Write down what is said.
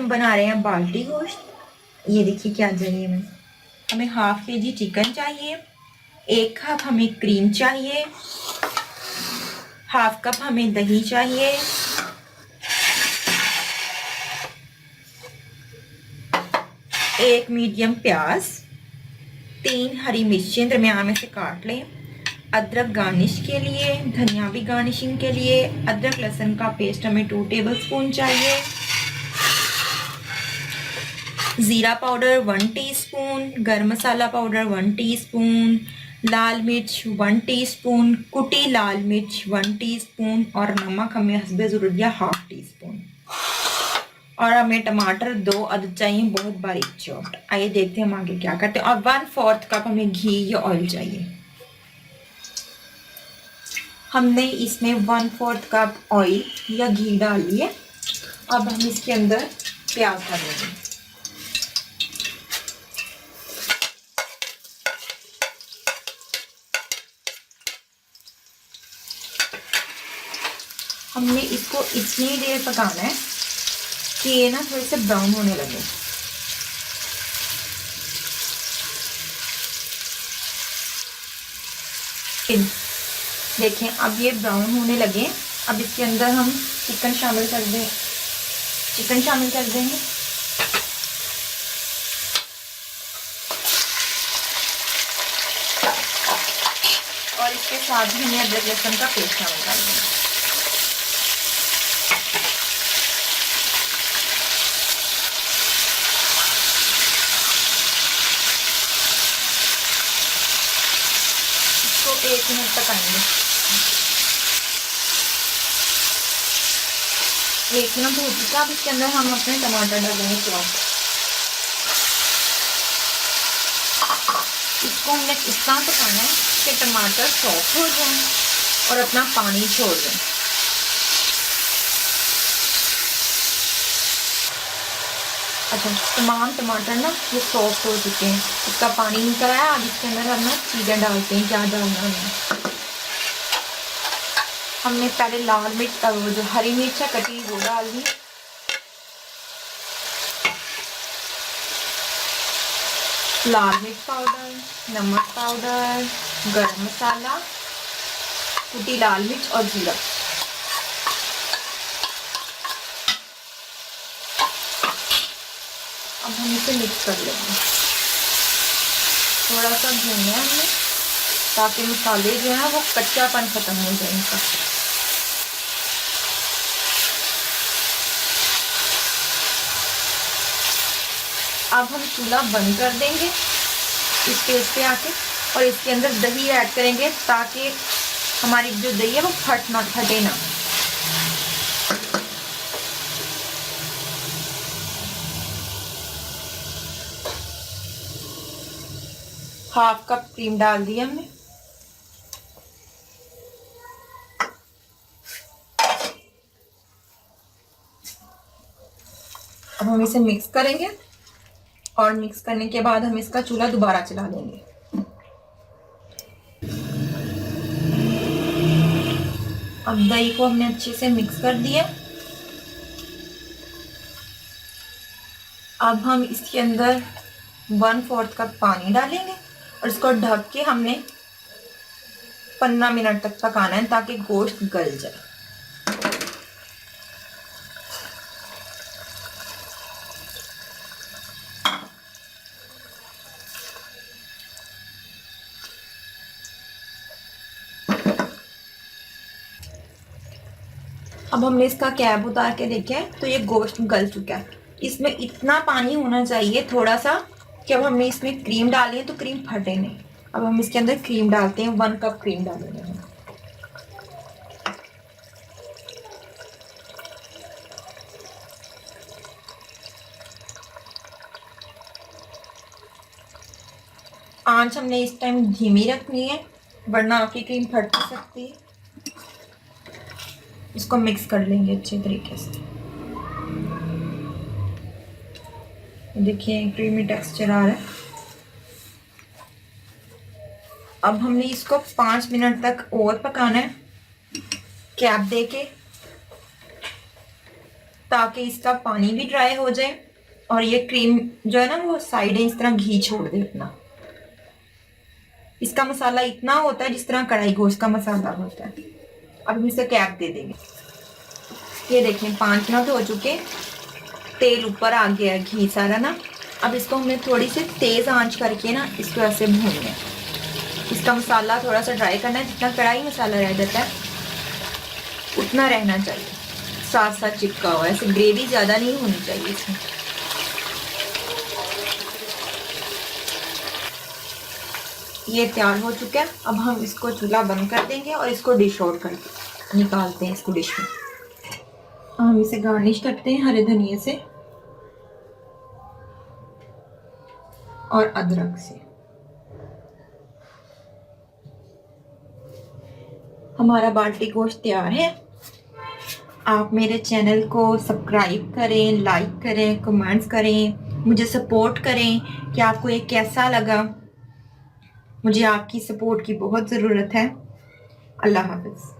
हम बना रहे हैं बाल्टी गोश्त। ये देखिए क्या चाहिए हमें हाफ kg चिकन चाहिए, 1 कप हमें क्रीम चाहिए, हाफ कप हमें दही चाहिए, 1 मीडियम प्याज, 3 हरी मिर्चें दरमियान में से काट लें, अदरक गार्निश के लिए, धनिया भी गार्निशिंग के लिए, अदरक लहसुन का पेस्ट हमें 2 टेबलस्पून चाहिए, ज़ीरा पाउडर 1 टीस्पून, गरम मसाला पाउडर 1 टीस्पून, लाल मिर्च 1 टीस्पून, कुटी लाल मिर्च 1 टीस्पून और नमक हमें हस्बे ज़रूरत दिया हाफ टीस्पून। और हमें टमाटर 2 अदद चाहिए, बहुत बारीक चॉप्ड। आइए देखते हैं हम आगे क्या करते हैं। और 1/4 कप हमें घी या ऑयल चाहिए। हमने इसमें 1/4 कप ऑयल या घी डाल लिए। अब हम इसके अंदर प्याज डालेंगे। हमने इसको इतनी देर पकाना है कि ये ना थोड़े से ब्राउन होने लगे। देखें अब ये ब्राउन होने लगे। अब इसके अंदर हम चिकन शामिल कर देंगे। और इसके साथ ही हमें अदरक लहसुन का पेस्ट शामिल कर देंगे। इसको 1 मिनट पकाएंगे। 1 मिनट हो चुका। अब इसके अंदर हम अपने टमाटर डालेंगे। इसको हमने इतना पकाना है कि टमाटर सॉफ्ट हो जाए और अपना पानी छोड़ दें। अच्छा, तमाम टमाटर ना ये सॉफ्ट हो चुके हैं, इसका पानी निकल आया। अब इसके अंदर हम ना चीज़ें डालते हैं। क्या डालना है? हमने पहले लाल मिर्च, वो जो हरी मिर्च है कटी वो डाल दी। लाल मिर्च पाउडर, नमक पाउडर, गरम मसाला, कुटी लाल मिर्च और जीरा। अब हम इसे मिक्स कर लेंगे। थोड़ा सा भूनना है हमें ताकि मसाले जो है वो कच्चापन खत्म हो जाए इनका। अब हम चूल्हा बंद कर देंगे इस स्टेज पे आके और इसके अंदर दही ऐड करेंगे ताकि हमारी जो दही है वो फटे ना। हाफ कप क्रीम डाल दिया हमने। अब हम इसे मिक्स करेंगे और मिक्स करने के बाद हम इसका चूल्हा दोबारा चला देंगे। अब दही को हमने अच्छे से मिक्स कर दिया। अब हम इसके अंदर 1/4 कप पानी डालेंगे और इसको ढक के हमने 15 मिनट तक पकाना है ताकि गोश्त गल जाए। अब हमने इसका कैप उतार के देखा है तो ये गोश्त गल चुका है। इसमें इतना पानी होना चाहिए थोड़ा सा कि अब हमने इसमें क्रीम डाली है तो क्रीम फटे नहीं। अब हम इसके अंदर क्रीम डालते हैं। 1 कप क्रीम डालेंगे हम। आंच हमने इस टाइम धीमी रखनी है वरना आपकी क्रीम फट सकती है। इसको मिक्स कर लेंगे अच्छे तरीके से। देखिए क्रीमी टेक्सचर आ रहा है। अब हमने इसको 5 मिनट तक और पकाना है कैप दे के। ताकि इसका पानी भी ड्राई हो जाए और ये क्रीम जो है ना वो साइडें इस तरह घी छोड़ दे अपना। इसका मसाला इतना होता है जिस तरह कढ़ाई गोश्त का मसाला होता है। अब हम इसे कैप दे देंगे। ये देखें 5 मिनट हो चुके, तेल ऊपर आ गया है, घी सारा ना। अब इसको हमें थोड़ी सी तेज़ आंच करके ना इसको ऐसे भूनना है। इसका मसाला थोड़ा सा ड्राई करना है, जितना कढ़ाई मसाला रह जाता है उतना रहना चाहिए, साथ साथ चिपका हुआ, ऐसे ग्रेवी ज़्यादा नहीं होनी चाहिए इसमें। ये तैयार हो चुका है। अब हम इसको चूल्हा बंद कर देंगे और इसको डिश आउट करके निकालते हैं इसको डिश में। हम इसे गार्निश करते हैं हरे धनिए से और अदरक से। हमारा बाल्टी गोश्त तैयार है। आप मेरे चैनल को सब्सक्राइब करें, लाइक करें, कमेंट्स करें, मुझे सपोर्ट करें कि आपको ये कैसा लगा। मुझे आपकी सपोर्ट की बहुत ज़रूरत है। अल्लाह हाफ़िज़।